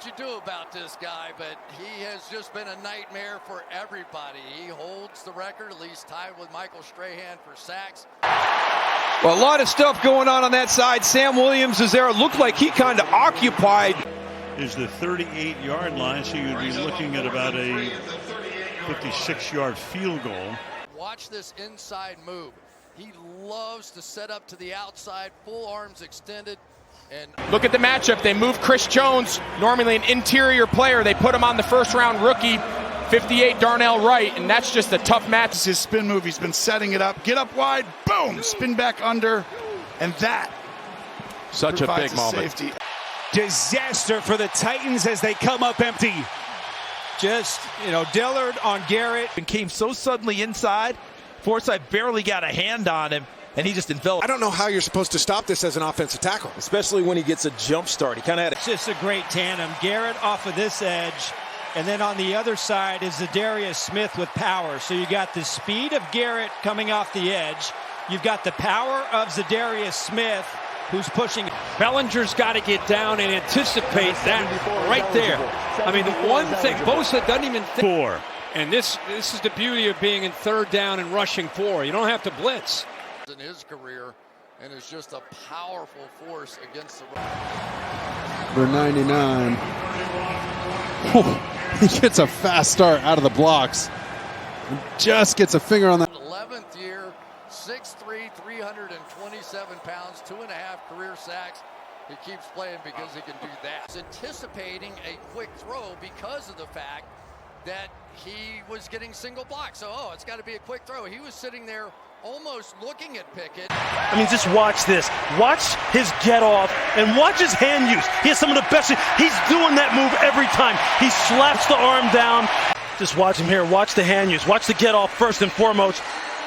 you do about this guy, but he has just been a nightmare for everybody. He holds the record, at least tied with Michael Strahan for sacks. Well, a lot of stuff going on that side. Sam Williams is there. It looked like he kind of occupied. Is the 38-yard line, so you'd be looking at about a 56-yard field goal. Watch this inside move. He loves to set up to the outside, full arms extended. And look at the matchup. They move Chris Jones, normally an interior player. They put him on the first-round rookie, 58 Darnell Wright, and that's just a tough match. This is his spin move. He's been setting it up. Get up wide, boom, spin back under, and that such a big moment. Safety. Disaster for the Titans as they come up empty. Just, Dillard on Garrett. And came so suddenly inside. Forsythe barely got a hand on him, and he just enveloped. I don't know how you're supposed to stop this as an offensive tackle. Especially when he gets a jump start. He kind of had It's just a great tandem. Garrett off of this edge, and then on the other side is Zadarius Smith with power. So you got the speed of Garrett coming off the edge. You've got the power of Zadarius Smith, who's pushing. Bellinger's got to get down and anticipate that right there. I mean, the one thing, Bosa doesn't even think. Four. And this is the beauty of being in third down and rushing four. You don't have to blitz. In his career, and is just a powerful force against the run. Number 99. He gets a fast start out of the blocks. Just gets a finger on that. 11th year, 6'3", 327 pounds, 2.5 career sacks. He keeps playing because he can do that. He's anticipating a quick throw because of the fact that he was getting single block. So, it's got to be a quick throw. He was sitting there almost looking at Pickett. I mean, just watch this. Watch his get off and watch his hand use. He has some of the best. He's doing that move every time. He slaps the arm down. Just watch him here. Watch the hand use. Watch the get off first and foremost.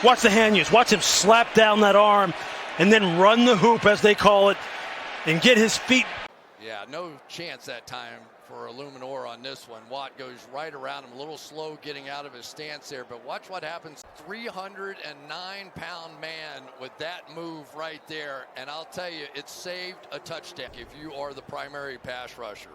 Watch the hand use. Watch him slap down that arm and then run the hoop, as they call it, and get his feet. Yeah, no chance that time for Illuminor on this one. Watt goes right around him, a little slow getting out of his stance there, but watch what happens. 309-pound man with that move right there, and I'll tell you, it saved a touchdown. If you are the primary pass rusher,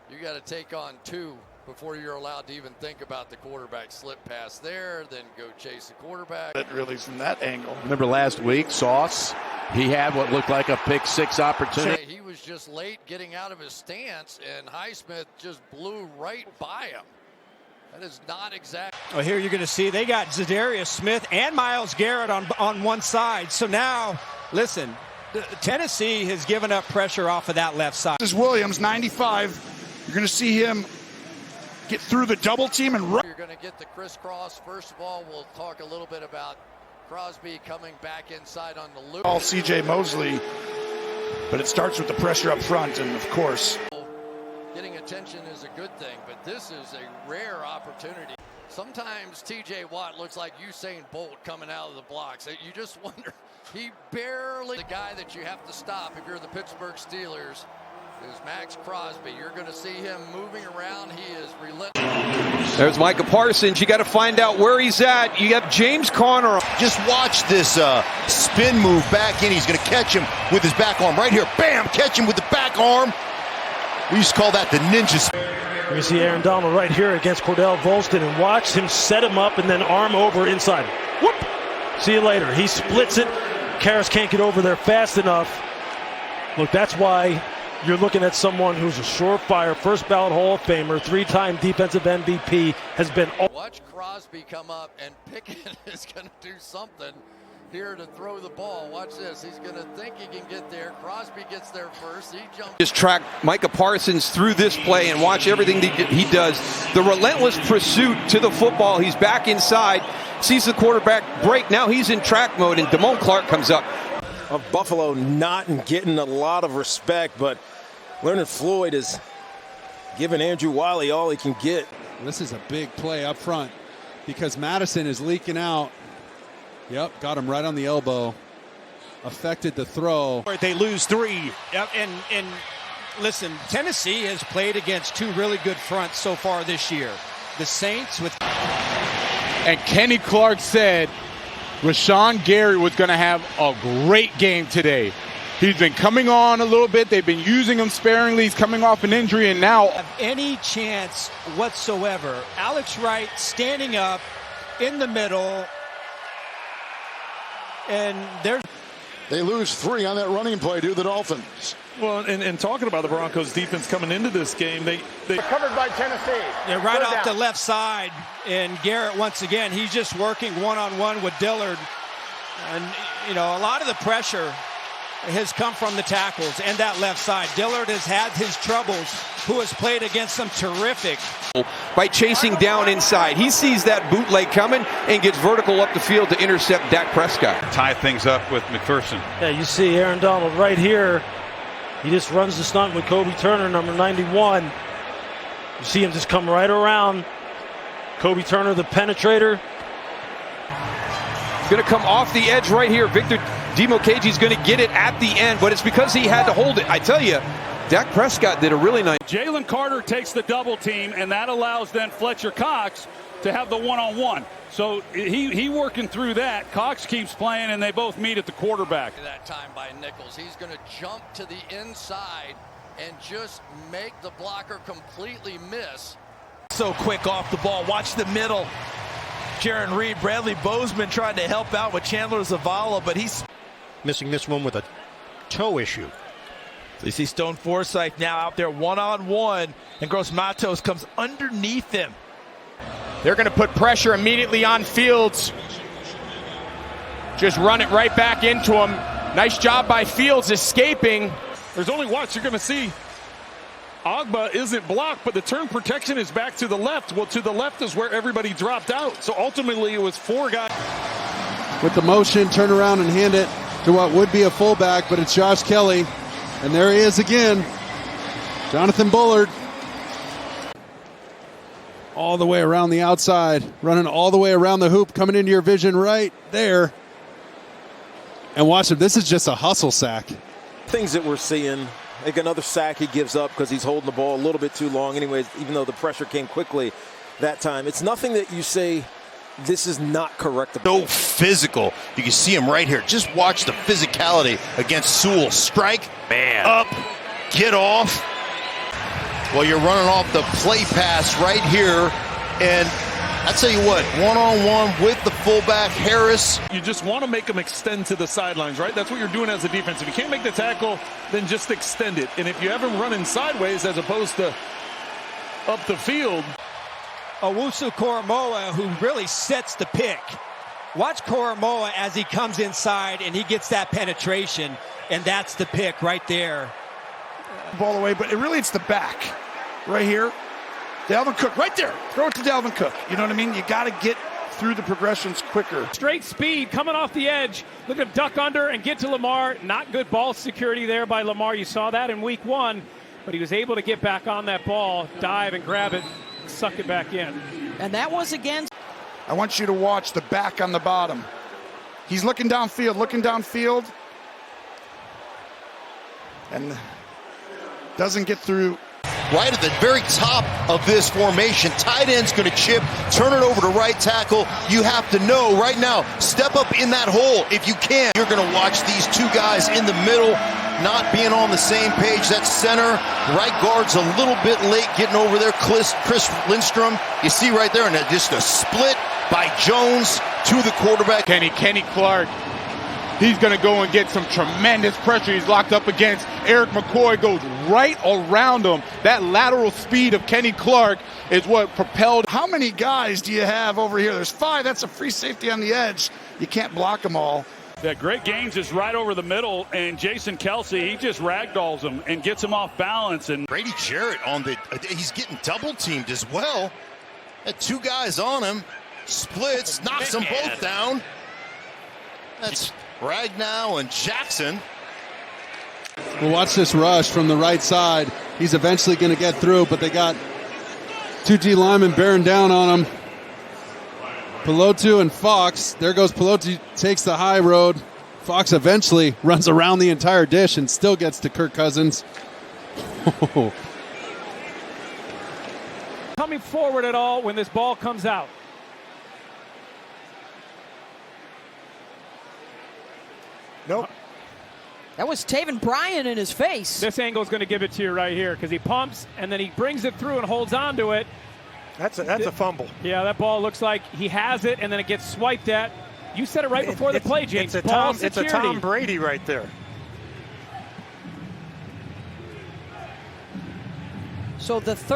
you got to take on two before you're allowed to even think about the quarterback. Slip pass there, then go chase the quarterback. That really from that angle. Remember last week, Sauce, he had what looked like a pick six opportunity. He was just late getting out of his stance, and Highsmith just blew right by him. That is not exact. Well, here you're going to see they got Zadarius Smith and Myles Garrett on one side. So now, listen, Tennessee has given up pressure off of that left side. This is Williams, 95. You're going to see him get through the double team and run. You're going to get the crisscross. First of all, we'll talk a little bit about Crosby coming back inside on the loop. All C.J. Mosley, but it starts with the pressure up front, and of course, getting attention is a good thing, but this is a rare opportunity. Sometimes T.J. Watt looks like Usain Bolt coming out of the blocks. You just wonder, he barely, the guy that you have to stop if you're the Pittsburgh Steelers is Max Crosby. You're going to see him moving around. He is relentless. There's Micah Parsons. You got to find out where he's at. You have James Conner. Just watch this spin move back in. He's going to catch him with his back arm right here. Bam! Catch him with the back arm. We used to call that the ninja spin. You see Aaron Donald right here against Cordell Volston, and watch him set him up and then arm over inside. Whoop! See you later. He splits it. Karras can't get over there fast enough. Look, that's why you're looking at someone who's a surefire first ballot Hall of Famer, 3-time defensive MVP, has been. Watch Crosby come up, and Pickett is going to do something here to throw the ball. Watch this. He's going to think he can get there. Crosby gets there first. He jumps. Just track Micah Parsons through this play and watch everything he does. The relentless pursuit to the football. He's back inside, sees the quarterback break. Now he's in track mode, and Damone Clark comes up. Of Buffalo not getting a lot of respect, but Leonard Floyd is giving Andrew Wiley all he can get. This is a big play up front because Madison is leaking out. Yep, got him right on the elbow. Affected the throw. They lose 3. Yep, and listen, Tennessee has played against 2 really good fronts so far this year. The Saints with. And Kenny Clark said Rashawn Gary was going to have a great game today. He's been coming on a little bit. They've been using him sparingly. He's coming off an injury, and now have any chance whatsoever. Alex Wright standing up in the middle, and they lose 3 on that running play to the Dolphins. Well, and talking about the Broncos defense coming into this game, they covered by Tennessee. They're right off the left side, and Garrett once again, he's just working one-on-one with Dillard, and a lot of the pressure has come from the tackles and that left side. Dillard has had his troubles, who has played against some terrific. By chasing down inside. He sees that bootleg coming and gets vertical up the field to intercept Dak Prescott. Tie things up with McPherson. Yeah, you see Aaron Donald right here. He just runs the stunt with Kobe Turner, number 91. You see him just come right around. Kobe Turner, the penetrator. Going to come off the edge right here. Victor Dimukeji's going to get it at the end, but it's because he had to hold it. I tell you, Dak Prescott did a really nice. Jalen Carter takes the double team, and that allows then Fletcher Cox to have the one-on-one. So he working through that. Cox keeps playing, and they both meet at the quarterback. That time by Nichols. He's going to jump to the inside and just make the blocker completely miss. So quick off the ball. Watch the middle. Jaron Reed, Bradley Bozeman tried to help out with Chandler Zavala, but he's missing this one with a toe issue. So you see Stone Forsythe now out there one-on-one, and Gross Matos comes underneath him. They're going to put pressure immediately on Fields. Just run it right back into him. Nice job by Fields escaping. There's only once you're going to see Agba isn't blocked, but the turn protection is back to the left. Well, to the left is where everybody dropped out. So ultimately it was 4 guys. With the motion, turn around and hand it to what would be a fullback, but it's Josh Kelly. And there he is again. Jonathan Bullard. All the way around the outside, running all the way around the hoop, coming into your vision right there. And watch him. This is just a hustle sack. Things that we're seeing. Like another sack he gives up because he's holding the ball a little bit too long anyways, even though the pressure came quickly that time. It's nothing that you say this is not correctable. So physical. You can see him right here. Just watch the physicality against Sewell. Strike, up, get off. Well, you're running off the play pass right here. And I tell you what, one-on-one with the fullback, Harris. You just want to make them extend to the sidelines, right? That's what you're doing as a defense. If you can't make the tackle, then just extend it. And if you have them running sideways as opposed to up the field. Owusu Koromoa, who really sets the pick. Watch Koromoa as he comes inside and he gets that penetration, and that's the pick right there. Ball away, but it's the back right here. Dalvin Cook right there. Throw it to Dalvin Cook. You know what I mean? You got to get through the progressions quicker. Straight speed coming off the edge. Look at him duck under and get to Lamar. Not good ball security there by Lamar. You saw that in week 1, but he was able to get back on that ball, dive and grab it, suck it back in. And that was against. I want you to watch the back on the bottom. He's looking downfield, and doesn't get through. Right at the very top of this formation, tight end's going to chip, turn it over to right tackle. You have to know right now, step up in that hole if you can. You're going to watch these 2 guys in the middle not being on the same page. That center, right guard's a little bit late getting over there. Chris Lindstrom, you see right there, and just a split by Jones to the quarterback. Kenny Clark. He's going to go and get some tremendous pressure. He's locked up against Eric McCoy, goes right around him. That lateral speed of Kenny Clark is what propelled. How many guys do you have over here? There's 5. That's a free safety on the edge. You can't block them all. That Greg Gaines is right over the middle, and Jason Kelsey, he just ragdolls him and gets him off balance. And Brady Jarrett he's getting double teamed as well. Had 2 guys on him, splits, knocks them both down. That's Ragnow and Jackson. Well, watch this rush from the right side. He's eventually going to get through, but they got 2 D linemen bearing down on him. Pelotu and Fox. There goes Pelotu, takes the high road. Fox eventually runs around the entire dish and still gets to Kirk Cousins. Coming forward at all when this ball comes out. Nope. That was Taven Bryan in his face. This angle is going to give it to you right here because he pumps and then he brings it through and holds on to it. That's a fumble. Yeah, that ball looks like he has it and then it gets swiped at. You said it right before the play, James. It's a Tom Brady right there. So the third